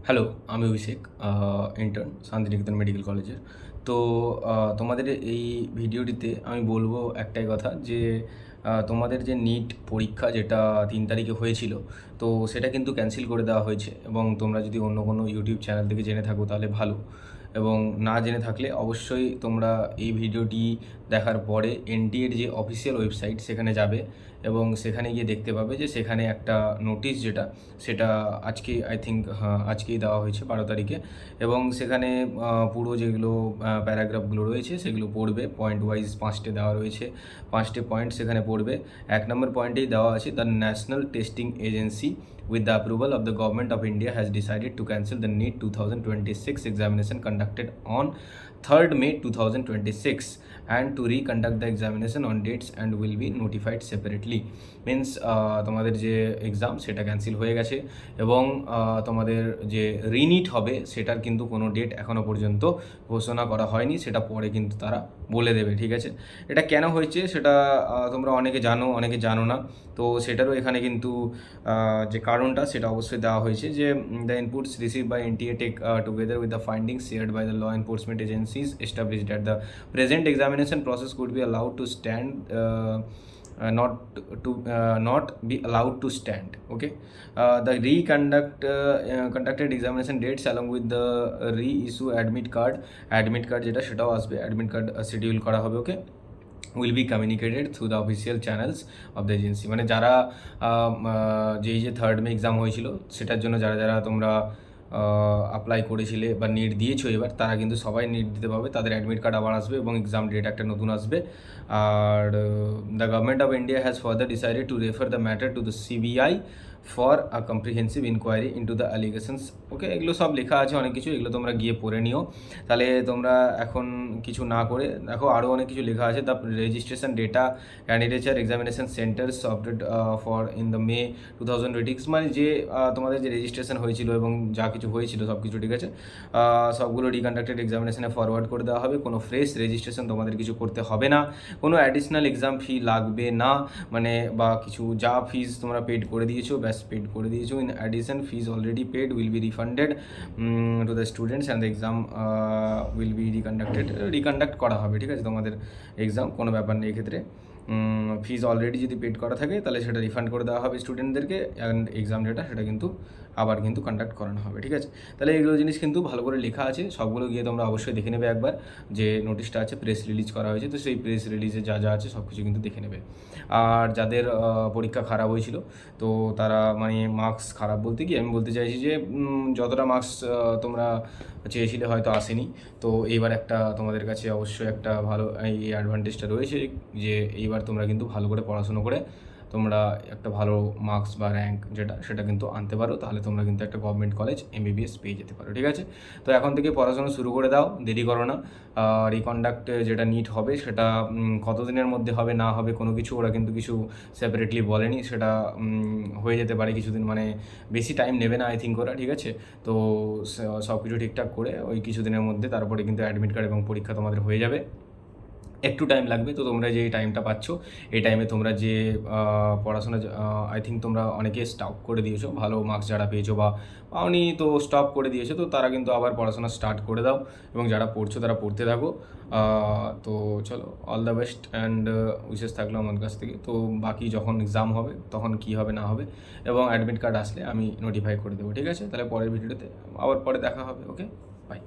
Hello, আমি অভিষেক, intern Santiniketan medical কলেজের। তো তোমাদের এই ভিডিওটিতে আমি বলবো একটাই কথা যে তোমাদের যে নিট পরীক্ষা যেটা ৩ তারিখে হয়েছিল, তো সেটা কিন্তু ক্যান্সেল করে দেওয়া হয়েছে। এবং তোমরা যদি অন্য কোনো ইউটিউব চ্যানেল থেকে জেনে থাকো তাহলে ভালো, এবং না জেনে থাকলে অবশ্যই তোমরা এই ভিডিওটি দেখার পরে এনটিএর যে অফিসিয়াল ওয়েবসাইট সেখানে যাবে এবং সেখানে গিয়ে দেখতে পাবে যে সেখানে একটা নোটিশ যেটা সেটা আজকে আই থিঙ্ক আজকেই দেওয়া হয়েছে 12 তারিখে। এবং সেখানে পুরো যেগুলো প্যারাগ্রাফগুলো রয়েছে সেগুলো পড়বে, পয়েন্ট ওয়াইজ 5টে দেওয়া রয়েছে, 5টে পয়েন্ট সেখানে পড়বে। 1 নম্বর পয়েন্টেই দেওয়া আছে, the national testing agency with the approval of the government of India has decided to cancel the NEET 2026 examination conducted on 3rd May 2026 and to reconduct the examination on dates and will be notified separately. Means তোমাদের যে exam সেটা cancel হয়ে গেছে এবং তোমাদের যে রিনিট হবে সেটার কিন্তু কোনো ডেট এখনও পর্যন্ত ঘোষণা করা হয়নি, সেটা পরে কিন্তু তারা বলে দেবে। ঠিক আছে, এটা কেন হয়েছে সেটা তোমরা অনেকে জানো, অনেকে জানো না। তো সেটারও এখানে কিন্তু যে কারণটা সেটা অবশ্যই দেওয়া হয়েছে যে the inputs receive by NTA take together with the findings shared by the law enforcement agencies established that the present examination process could be allowed to stand not not be allowed to stand. Okay, the conducted examination dates along with the reissue admit card যেটা সেটাও আসবে, admit card schedule করা হবে। Okay, will be communicated through the official channels of the agency. মানে যারা যেই যে 3rd মে exam হয়েছিল সেটার জন্য যারা যারা তোমরা অ্যাপ্লাই করেছিলে বা নিট দিয়েছো এবার, তারা কিন্তু সবাই নিট দিতে পারবে, তাদের অ্যাডমিট কার্ড আবার আসবে এবং এক্সাম ডেট একটা নতুন আসবে। আর the government of India has further decided to refer the matter to the CBI for a comprehensive inquiry into the allegations. Okay, এগুলো সব লেখা আছে অনেক কিছু, এগুলো তোমরা গিয়ে পড়ে নিও। তাহলে তোমরা এখন কিছু না করে দেখো, আরও অনেক কিছু লেখা আছে। The registration data candidature examination centres update for in the May 2026, মানে যে তোমাদের যে রেজিস্ট্রেশন হয়েছিল এবং যা কিছু হয়েছিল সব কিছু ঠিক আছে, সবগুলো রিকন্ডাক্টেড এক্সামিনেশনে ফরওয়ার্ড করে দেওয়া হবে। কোনো ফ্রেশ রেজিস্ট্রেশন তোমাদের কিছু করতে হবে না, কোনো অ্যাডিশনাল এক্সাম ফি লাগবে না, মানে বা কিছু যা ফিজ তোমরা পেড করে দিয়েছো ব্যাস পেড করে দিয়েছো। In addition fees already paid will be refunded to the students and the exam will be reconduct করা হবে। ঠিক আছে, তোমাদের এক্সাম কোনো ব্যাপার নেই এক্ষেত্রে। ফিজ অলরেডি যদি পেড করা থাকে তাহলে সেটা রিফান্ড করে দেওয়া হবে স্টুডেন্টদেরকে, অ্যান্ড এক্সাম যেটা সেটা কিন্তু আবার কিন্তু কন্ডাক্ট করানো হবে। ঠিক আছে, তাহলে এগুলো জিনিস কিন্তু ভালো করে লেখা আছে, সবগুলো গিয়ে তোমরা অবশ্যই দেখে নেবে একবার। যে নোটিশটা আছে, প্রেস রিলিজ করা হয়েছে, তো সেই প্রেস রিলিজে যা যা আছে সব কিছু কিন্তু দেখে নেবে। আর যাদের পরীক্ষা খারাপ হয়েছিল, তো তারা মানে মার্কস খারাপ বলতে কি আমি বলতে চাইছি যে যতটা মার্কস তোমরা চেয়েছিলে হয়তো আসেনি, তো এইবার একটা তোমাদের কাছে অবশ্যই একটা ভালো এই অ্যাডভান্টেজটা রয়েছে যে এইবার তোমরা কিন্তু ভালো করে পড়াশুনো করে তোমরা একটা ভালো মার্কস বা র্যাঙ্ক যেটা সেটা কিন্তু আনতে পারো, তাহলে তোমরা কিন্তু একটা গভর্নমেন্ট কলেজ এমবিবিএস পেয়ে যেতে পারো। ঠিক আছে, তো এখন থেকে পড়াশোনা শুরু করে দাও, দেরি করো না। রিকন্ডাক্ট যেটা নিট হবে সেটা কতদিনের মধ্যে হবে না হবে কোনো কিছু ওরা কিন্তু কিছু সেপারেটলি বলেনি, সেটা হয়ে যেতে পারে কিছুদিন, মানে বেশি টাইম নেবে না আই থিঙ্ক ওরা। ঠিক আছে, তো সব কিছু ঠিকঠাক করে ওই কিছুদিনের মধ্যে তারপরে কিন্তু অ্যাডমিট কার্ড এবং পরীক্ষা তোমাদের হয়ে যাবে। একটু টাইম লাগবে, তো তোমরা যে টাইমটা পাচ্ছ এই টাইমে তোমরা যে পড়াশোনা আই থিঙ্ক তোমরা অনেকে স্টপ করে দিয়েছো, ভালো মার্কস যারা পেয়েছো বা পাওনি তো স্টপ করে দিয়েছো, তো তারা কিন্তু আবার পড়াশোনা স্টার্ট করে দাও এবং যারা পড়ছো তারা পড়তে থাকো। তো চলো, all the best and wishes থাকলো আমার কাছ থেকে। তো বাকি যখন এক্সাম হবে তখন কী হবে না হবে এবং অ্যাডমিট কার্ড আসলে আমি নোটিফাই করে দেবো। ঠিক আছে, তাহলে পরের ভিডিওতে আবার পরে দেখা হবে। ওকে, বাই।